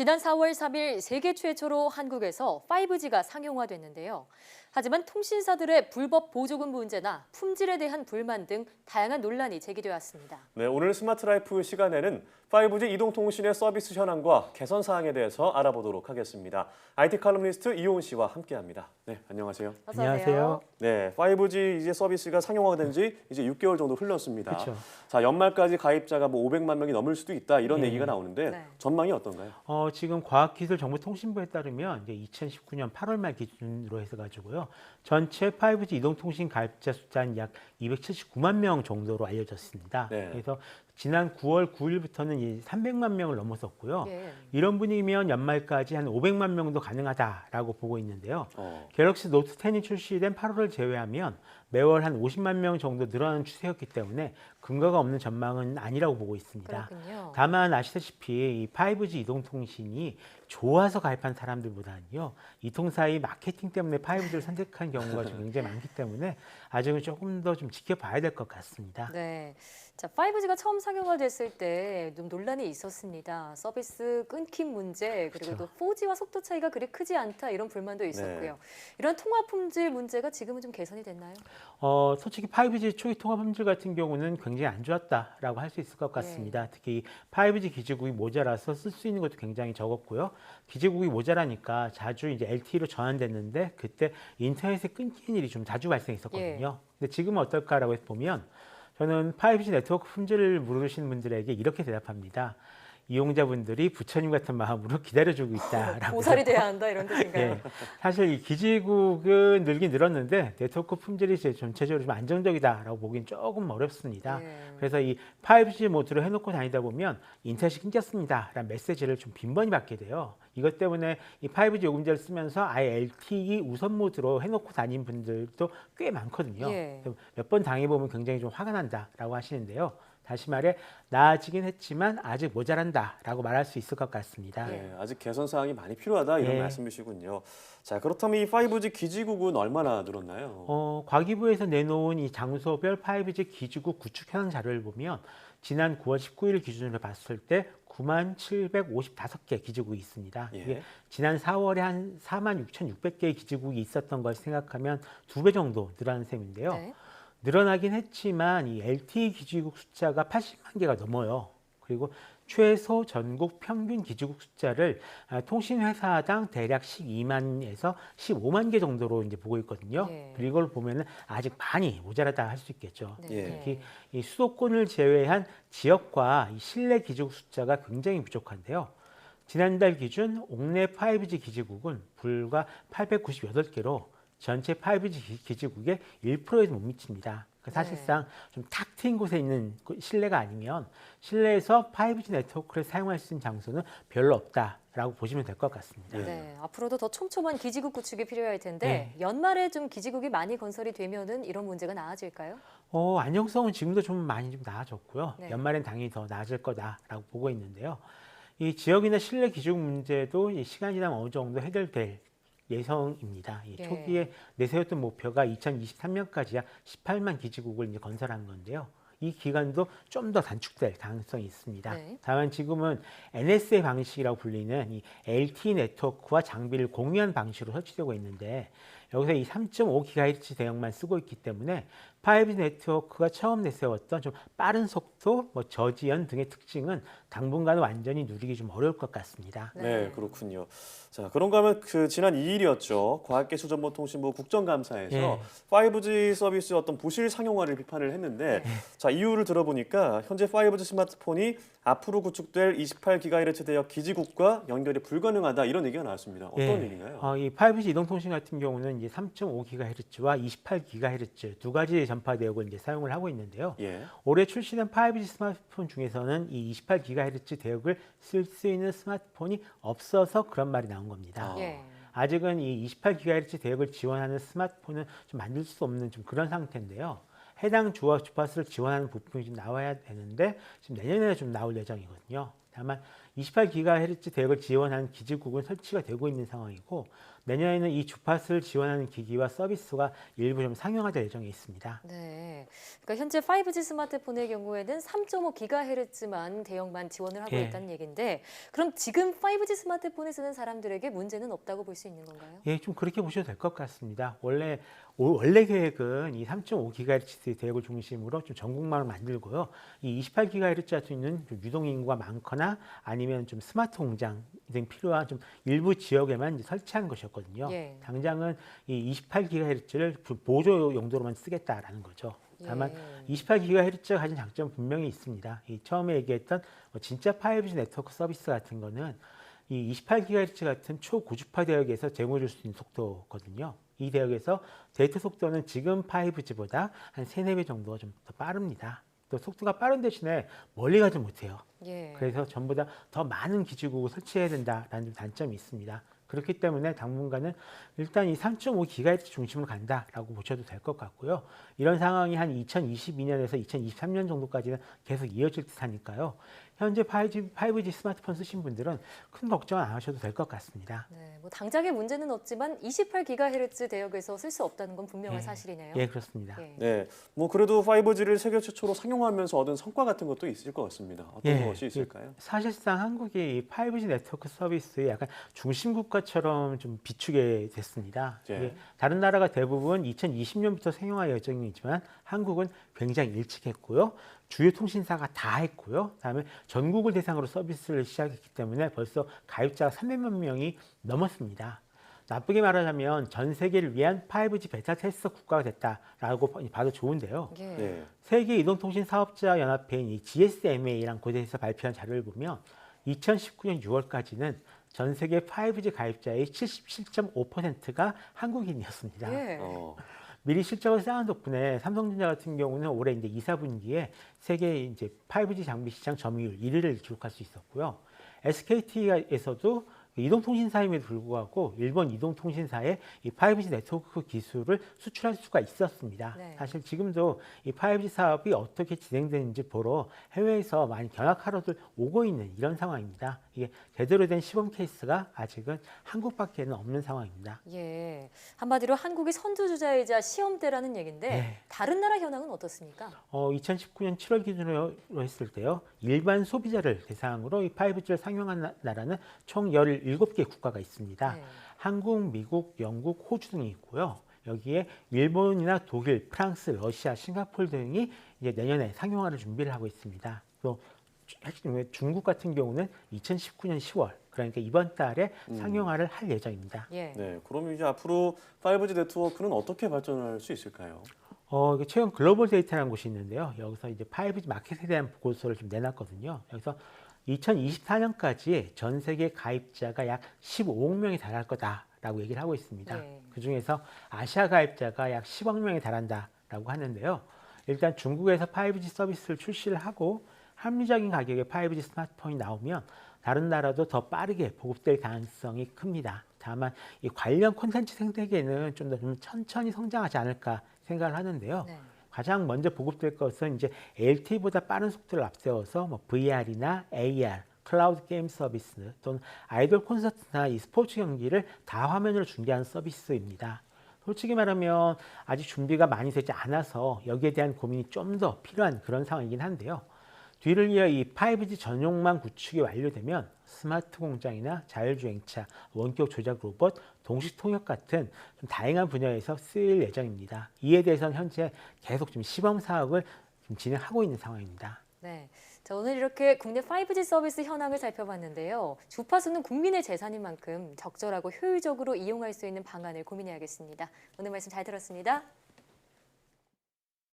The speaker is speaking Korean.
지난 4월 3일 세계 최초로 한국에서 5G가 상용화됐는데요. 하지만 통신사들의 불법 보조금 문제나 품질에 대한 불만 등 다양한 논란이 제기되었습니다. 네, 오늘 스마트 라이프 시간에는 5G 이동통신의 서비스 현황과 개선 사항에 대해서 알아보도록 하겠습니다. IT 칼럼니스트 이호은 씨와 함께합니다. 네, 안녕하세요. 어서 안녕하세요. 네, 5G 이제 서비스가 상용화가 된 지 이제 6개월 정도 흘렀습니다. 그렇죠. 자, 연말까지 가입자가 500만 명이 넘을 수도 있다 이런 네. 얘기가 나오는데 네. 전망이 어떤가요? 지금 과학기술정보통신부에 따르면 이제 2019년 8월 말 기준으로 해서 가지고요. 전체 5G 이동통신 가입자 숫자는 약 279만 명 정도로 알려졌습니다. 네. 그래서 지난 9월 9일부터는 300만 명을 넘어섰고요. 예. 이런 분위기면 연말까지 한 500만 명도 가능하다라고 보고 있는데요. 어. 갤럭시 노트 10이 출시된 8월을 제외하면 매월 한 50만 명 정도 늘어나는 추세였기 때문에 근거가 없는 전망은 아니라고 보고 있습니다. 그렇군요. 다만 아시다시피 이 5G 이동통신이 좋아서 가입한 사람들보다는요. 이 통사의 마케팅 때문에 5G를 선택한 경우가 좀 굉장히 많기 때문에 아직은 조금 더 좀 지켜봐야 될 것 같습니다. 네. 자, 5G가 처음 상용화됐을 때 좀 논란이 있었습니다. 서비스 끊김 문제, 그리고 그렇죠. 또 4G와 속도 차이가 그리 크지 않다 이런 불만도 있었고요. 네. 이런 통화 품질 문제가 지금은 좀 개선이 됐나요? 솔직히 5G 초기 통화 품질 같은 경우는 굉장히 안 좋았다라고 할 수 있을 것 같습니다. 특히 5G 기지국이 모자라서 쓸 수 있는 것도 굉장히 적었고요. 기지국이 모자라니까 자주 이제 LTE로 전환됐는데 그때 인터넷에 끊기는 일이 좀 자주 발생했었거든요. 근데 지금은 어떨까라고 해서 보면 저는 5G 네트워크 품질을 물으시는 분들에게 이렇게 대답합니다. 이용자분들이 부처님 같은 마음으로 기다려주고 있다라고. 보살이 돼야 한다 이런 뜻인가요? 예, 사실 이 기지국은 늘긴 늘었는데 네트워크 품질이 이제 전체적으로 좀 안정적이다라고 보기는 조금 어렵습니다. 예. 그래서 이 5G 모드로 해놓고 다니다 보면 인터넷이 끊겼습니다라는 메시지를 좀 빈번히 받게 돼요. 이것 때문에 이 5G 요금제를 쓰면서 아예 LTE 우선 모드로 해놓고 다닌 분들도 꽤 많거든요. 예. 몇 번 당해보면 굉장히 좀 화가 난다라고 하시는데요. 다시 말해 나아지긴 했지만 아직 모자란다라고 말할 수 있을 것 같습니다. 네, 아직 개선 사항이 많이 필요하다 이런 네. 말씀이시군요. 자, 그렇다면 이 5G 기지국은 얼마나 늘었나요? 과기부에서 내놓은 이 장소별 5G 기지국 구축 현황 자료를 보면 지난 9월 19일 기준으로 봤을 때 9755개 기지국이 있습니다. 예. 이게 지난 4월에 한 46,600개의 기지국이 있었던 걸 생각하면 2배 정도 늘어난 셈인데요. 네. 늘어나긴 했지만 이 LTE 기지국 숫자가 80만 개가 넘어요. 그리고 최소 전국 평균 기지국 숫자를 통신회사당 대략 12만에서 15만 개 정도로 이제 보고 있거든요. 예. 그리고 이걸 보면은 아직 많이 모자라다 할 수 있겠죠. 네. 예. 특히 이 수도권을 제외한 지역과 이 실내 기지국 숫자가 굉장히 부족한데요. 지난달 기준 옥내 5G 기지국은 불과 898개로 전체 5G 기지국의 1%에도 못 미칩니다. 사실상 좀 탁 트인 곳에 있는 실내가 아니면 실내에서 5G 네트워크를 사용할 수 있는 장소는 별로 없다라고 보시면 될 것 같습니다. 예. 네, 앞으로도 더 촘촘한 기지국 구축이 필요할 텐데 네. 연말에 좀 기지국이 많이 건설이 되면은 이런 문제가 나아질까요? 안정성은 지금도 좀 많이 좀 나아졌고요. 네. 연말엔 당연히 더 나아질 거다라고 보고 있는데요. 이 지역이나 실내 기지국 문제도 이 시간이 지나면 어느 정도 해결될 예정입니다. 이 예. 초기에 내세웠던 목표가 2023년까지 약 18만 기지국을 이제 건설하는 건데요. 이 기간도 좀 더 단축될 가능성이 있습니다. 네. 다만 지금은 NSA 방식이라고 불리는 이 LTE 네트워크와 장비를 공유한 방식으로 설치되고 있는데 여기서 이 3.5GHz 대역만 쓰고 있기 때문에 5G 네트워크가 처음 내세웠던 좀 빠른 속도, 저지연 등의 특징은 당분간은 완전히 누리기 좀 어려울 것 같습니다. 네, 그렇군요. 자, 그런가 하면 지난 2일이었죠. 과학기술정보통신부 국정감사에서 예. 5G 서비스 어떤 부실 상용화를 비판을 했는데 자, 이유를 들어보니까 현재 5G 스마트폰이 앞으로 구축될 28GHz 대역 기지국과 연결이 불가능하다 이런 얘기가 나왔습니다. 어떤 예. 얘기인가요? 이 5G 이동통신 같은 경우는 이제 3.5GHz와 28GHz 두 가지 전파 대역을 이제 사용을 하고 있는데요. 예. 올해 출시된 5G 스마트폰 중에서는 이 28GHz 대역을 쓸 수 있는 스마트폰이 없어서 그런 말이 나온 겁니다. 예. 아직은 이 28GHz 대역을 지원하는 스마트폰은 좀 만들 수 없는 좀 그런 상태인데요. 해당 주파수를 지원하는 부품이 좀 나와야 되는데 지금 내년에 좀 나올 예정이거든요. 다만 28GHz 대역을 지원하는 기지국은 설치가 되고 있는 상황이고 내년에는 이 주파수를 지원하는 기기와 서비스가 일부 좀 상용화될 예정에 있습니다. 네, 그러니까 현재 5G 스마트폰의 경우에는 3.5GHz만 대역만 지원을 하고 예. 있다는 얘기인데 그럼 지금 5G 스마트폰을 쓰는 사람들에게 문제는 없다고 볼 수 있는 건가요? 예, 좀 그렇게 보셔도 될 것 같습니다. 원래 계획은 이 3.5GHz 대역을 중심으로 좀 전국망을 만들고요. 이 28GHz 할 수 있는 좀 유동 인구가 많거나 아니면 좀 스마트 공장 등 필요한 좀 일부 지역에만 이제 설치하는 것이었거든요. 예. 당장은 이 28GHz를 보조 용도로만 쓰겠다라는 거죠. 다만 예. 28GHz가 가진 장점은 분명히 있습니다. 이 처음에 얘기했던 진짜 5G 네트워크 서비스 같은 거는 이 28GHz 같은 초고주파 대역에서 제공해 줄 수 있는 속도거든요. 이 대역에서 데이터 속도는 지금 5G보다 한 3, 4배 정도 좀 더 빠릅니다. 또 속도가 빠른 대신에 멀리 가지 못해요. 예. 그래서 전보다 더 많은 기지국을 설치해야 된다라는 좀 단점이 있습니다. 그렇기 때문에 당분간은 일단 이 3.5GHz 중심으로 간다라고 보셔도 될 것 같고요. 이런 상황이 한 2022년에서 2023년 정도까지는 계속 이어질 듯하니까요. 현재 5G 스마트폰 쓰신 분들은 큰 걱정 안 하셔도 될 것 같습니다. 네, 뭐 당장의 문제는 없지만 28GHz 대역에서 쓸 수 없다는 건 분명한 예. 사실이네요. 예, 그렇습니다. 예. 네, 뭐 그래도 5G를 세계 최초로 상용하면서 얻은 성과 같은 것도 있을 것 같습니다. 어떤 예, 것이 있을까요? 사실상 한국이 이 5G 네트워크 서비스의 약간 중심 국가처럼 좀 비추게 됐습니다. 예. 이게 다른 나라가 대부분 2020년부터 상용화 예정이지만 한국은 굉장히 일찍 했고요. 주요 통신사가 다 했고요. 그다음에 전국을 대상으로 서비스를 시작했기 때문에 벌써 가입자가 300만 명이 넘었습니다. 나쁘게 말하자면 전 세계를 위한 5G 베타 테스트 국가가 됐다라고 봐도 좋은데요. 예. 네. 세계 이동통신 사업자 연합회인 이 GSMA랑 곳에서 발표한 자료를 보면 2019년 6월까지는 전 세계 5G 가입자의 77.5%가 한국인이었습니다. 예. 미리 실적을 쌓은 덕분에 삼성전자 같은 경우는 올해 이제 2, 4분기에 세계 이제 5G 장비 시장 점유율 1위를 기록할 수 있었고요. SKT에서도 이동통신사임에도 불구하고 일본 이동통신사에 이 5G 네트워크 기술을 수출할 수가 있었습니다. 네. 사실 지금도 이 5G 사업이 어떻게 진행되는지 보러 해외에서 많이 견학하러들 오고 있는 이런 상황입니다. 이게 제대로 된 시범 케이스가 아직은 한국밖에는 없는 상황입니다. 예. 한마디로 한국이 선두주자이자 시험대라는 얘기인데 네. 다른 나라 현황은 어떻습니까? 2019년 7월 기준으로 했을 때요. 일반 소비자를 대상으로 이 5G를 상용한 나라는 총 17개 국가가 있습니다. 네. 한국, 미국, 영국, 호주 등이 있고요. 여기에 일본이나 독일, 프랑스, 러시아, 싱가포르 등이 이제 내년에 상용화를 준비를 하고 있습니다. 또 중국 같은 경우는 2019년 10월, 그러니까 이번 달에 상용화를 할 예정입니다. 예. 네, 그럼 이제 앞으로 5G 네트워크는 어떻게 발전할 수 있을까요? 이게 최근 글로벌 데이터라는 곳이 있는데요. 여기서 이제 5G 마켓에 대한 보고서를 좀 내놨거든요. 여기서 2024년까지 전 세계 가입자가 약 15억 명이 달할 거다라고 얘기를 하고 있습니다. 네. 그중에서 아시아 가입자가 약 10억 명이 달한다라고 하는데요. 일단 중국에서 5G 서비스를 출시를 하고 합리적인 가격의 5G 스마트폰이 나오면 다른 나라도 더 빠르게 보급될 가능성이 큽니다. 다만 이 관련 콘텐츠 생태계는 좀 더 천천히 성장하지 않을까 생각을 하는데요. 네. 가장 먼저 보급될 것은 이제 LTE보다 빠른 속도를 앞세워서 뭐 VR이나 AR, 클라우드 게임 서비스 또는 아이돌 콘서트나 이 스포츠 경기를 다화면으로 중계하는 서비스입니다. 솔직히 말하면 아직 준비가 많이 되지 않아서 여기에 대한 고민이 좀 더 필요한 그런 상황이긴 한데요. 뒤를 이어 이 5G 전용망 구축이 완료되면 스마트 공장이나 자율주행차, 원격 조작 로봇, 동시 통역 같은 좀 다양한 분야에서 쓰일 예정입니다. 이에 대해서는 현재 계속 좀 시범 사업을 좀 진행하고 있는 상황입니다. 네. 자, 오늘 이렇게 국내 5G 서비스 현황을 살펴봤는데요. 주파수는 국민의 재산인 만큼 적절하고 효율적으로 이용할 수 있는 방안을 고민해야겠습니다. 오늘 말씀 잘 들었습니다.